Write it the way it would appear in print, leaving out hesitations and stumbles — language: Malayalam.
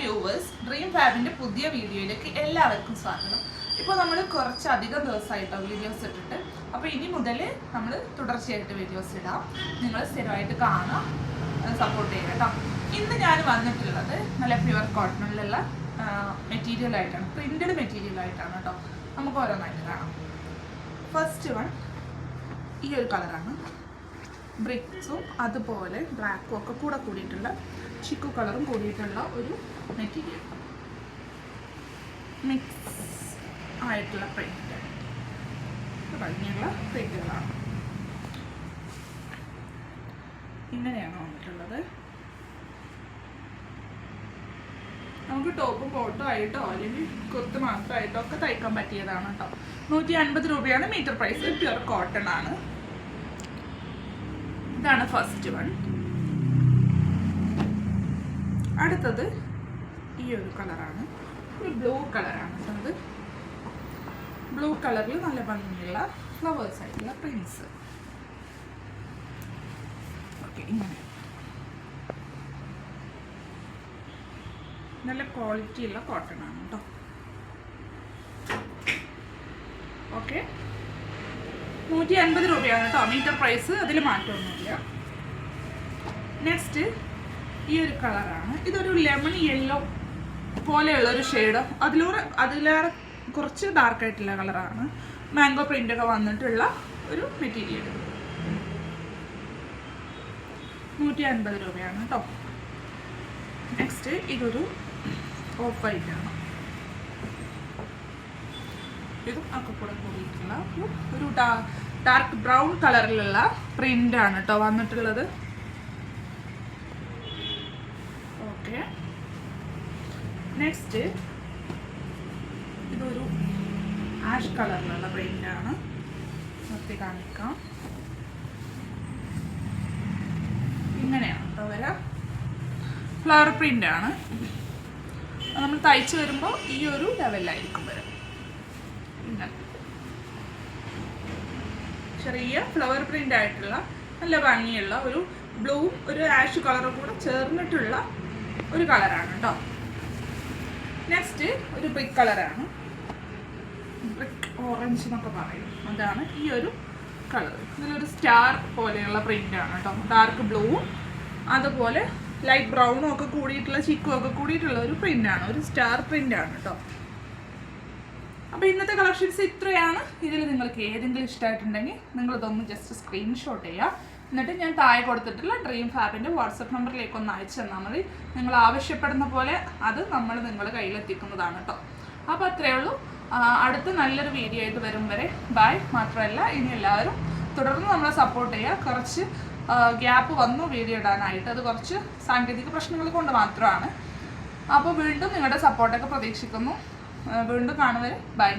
വ്യൂവേഴ്സ്, ഡ്രീം ഫാബിൻ്റെ പുതിയ വീഡിയോയിലേക്ക് എല്ലാവർക്കും സ്വാഗതം. ഇപ്പോൾ നമ്മൾ കുറച്ചധികം ദിവസമായിട്ടോ വീഡിയോസ് ഇട്ടിട്ട്, അപ്പോൾ ഇനി മുതൽ നമ്മൾ തുടർച്ചയായിട്ട് വീഡിയോസ് ഇടാം. നിങ്ങൾ സ്ഥിരമായിട്ട് കാണാം, സപ്പോർട്ട് ചെയ്യുക കേട്ടോ. ഇന്ന് ഞാൻ വന്നിട്ടുള്ളത് നല്ല പ്യുവർ കോട്ടണിലുള്ള മെറ്റീരിയലായിട്ടാണ്, പ്രിൻറ്റഡ് മെറ്റീരിയലായിട്ടാണ് കേട്ടോ. നമുക്ക് ഓരോന്നായിട്ട് കാണാം. ഫസ്റ്റ് വൺ ഈ ഒരു കളറാണ്. ബ്രിക്സും അതുപോലെ ബ്ലാക്കും ഒക്കെ കൂടിയിട്ടുള്ള ചിക്കു കളറും കൂടിയിട്ടുള്ള ഒരു മെറ്റീരിയൽ, മിക്സ് ആയിട്ടുള്ള പ്രിന്റ്, ഭംഗിയുള്ള പ്രിന്റുകളാണ്. ഇങ്ങനെയാണ് വന്നിട്ടുള്ളത്. നമുക്ക് ടോപ്പും ബോട്ടും ആയിട്ടോ അല്ലെങ്കിൽ കുർത്ത് മാത്രമായിട്ടോ ഒക്കെ തയ്ക്കാൻ പറ്റിയതാണ് കേട്ടോ. 150 രൂപയാണ് മീറ്റർ പ്രൈസ്. പ്യുവർ കോട്ടൺ ആണ്. ഇതാണ് ഫസ്റ്റ് വൺ. അടുത്തത് ഈ ഒരു കളറാണ്, ഒരു ബ്ലൂ കളറാണ്. അത് ബ്ലൂ കളറിൽ നല്ല ഭംഗിയുള്ള ഫ്ലവേഴ്സ് ആയിട്ടുള്ള പ്രിൻസ്. ഓക്കെ, ഇങ്ങനെ നല്ല ക്വാളിറ്റി ഉള്ള കോട്ടൺ ആണ് കേട്ടോ. ഓക്കെ, 150 രൂപയാണ് കേട്ടോ മീറ്റർ പ്രൈസ്, അതിൽ മാറ്റമൊന്നുമില്ല. നെക്സ്റ്റ് ഈ ഒരു കളറാണ്. ഇതൊരു ലെമൺ യെല്ലോ പോലെയുള്ളൊരു ഷെയ്ഡ്, അതിലേറെ കുറച്ച് ഡാർക്കായിട്ടുള്ള കളറാണ്. മാംഗോ പ്രിൻ്റൊക്കെ വന്നിട്ടുള്ള ഒരു മെറ്റീരിയൽ. 150 രൂപയാണ് കേട്ടോ. നെക്സ്റ്റ് ഇതൊരു ഓഫ് വൈറ്റ് ആണ്. ഇതും ഒക്കെ കൂടെ കൂടിയിട്ടുള്ള ഒരു ഡാർക്ക് ബ്രൗൺ കളറിലുള്ള പ്രിന്റ് ആണ് കേട്ടോ വന്നിട്ടുള്ളത്. ഓക്കെ, നെക്സ്റ്റ് ഇതൊരു ആഷ് കളറിലുള്ള പ്രിന്റ് ആണ്. നിർത്തി കാണിക്കാം. ഇങ്ങനെയാണ് കേട്ടോ വരാ. ഫ്ലവർ പ്രിന്റ് ആണ്. നമ്മൾ തയ്ച്ചു വരുമ്പോൾ ഈ ഒരു ലെവലിലായിരിക്കും വരാം. ചെറിയ ഫ്ലവർ പ്രിന്റ് ആയിട്ടുള്ള നല്ല ഭംഗിയുള്ള ഒരു ബ്ലൂവും ഒരു ആഷ് കളറും കൂടെ ചേർന്നിട്ടുള്ള ഒരു കളറാണ് കേട്ടോ. നെക്സ്റ്റ് ഒരു ബ്രിക്ക് കളറാണ്, ബ്രിക്ക് ഓറഞ്ച് എന്നൊക്കെ പറയും. അതാണ് ഈ ഒരു കളർ. ഇതിലൊരു സ്റ്റാർ പോലെയുള്ള പ്രിന്റ് ആണ് കേട്ടോ. ഡാർക്ക് ബ്ലൂവും അതുപോലെ ലൈറ്റ് ബ്രൗണും ഒക്കെ കൂടിയിട്ടുള്ള ചിക്കും ഒക്കെ കൂടിയിട്ടുള്ള ഒരു പ്രിന്റ് ആണ്, ഒരു സ്റ്റാർ പ്രിന്റ് ആണ് കേട്ടോ. അപ്പോൾ ഇന്നത്തെ കളക്ഷൻസ് ഇത്രയാണ്. ഇതിൽ നിങ്ങൾക്ക് ഏതെങ്കിലും ഇഷ്ടമായിട്ടുണ്ടെങ്കിൽ നിങ്ങളിതൊന്ന് ജസ്റ്റ് സ്ക്രീൻഷോട്ട് ചെയ്യുക. എന്നിട്ട് ഞാൻ താഴെ കൊടുത്തിട്ടുള്ള ഡ്രീം ഫാബിൻ്റെ വാട്സപ്പ് നമ്പറിലേക്ക് ഒന്ന് അയച്ചു തന്നാൽ മതി. നിങ്ങൾ ആവശ്യപ്പെടുന്ന പോലെ അത് നമ്മൾ നിങ്ങളുടെ കയ്യിലെത്തിക്കുന്നതാണ് കേട്ടോ. അപ്പോൾ അത്രയേ ഉള്ളൂ. അടുത്ത നല്ലൊരു വീഡിയോ ആയിട്ട് വരും വരെ ബൈ. മാത്രമല്ല, ഇനി എല്ലാവരും തുടർന്ന് നമ്മളെ സപ്പോർട്ട് ചെയ്യുക. കുറച്ച് ഗ്യാപ്പ് വന്നു വീഡിയോ ഇടാനായിട്ട്, അത് കുറച്ച് സാങ്കേതിക പ്രശ്നങ്ങൾ കൊണ്ട് മാത്രമാണ്. അപ്പോൾ വീണ്ടും നിങ്ങളുടെ സപ്പോർട്ടൊക്കെ പ്രതീക്ഷിക്കുന്നു. വീണ്ടും കാണുവരെ ബൈ.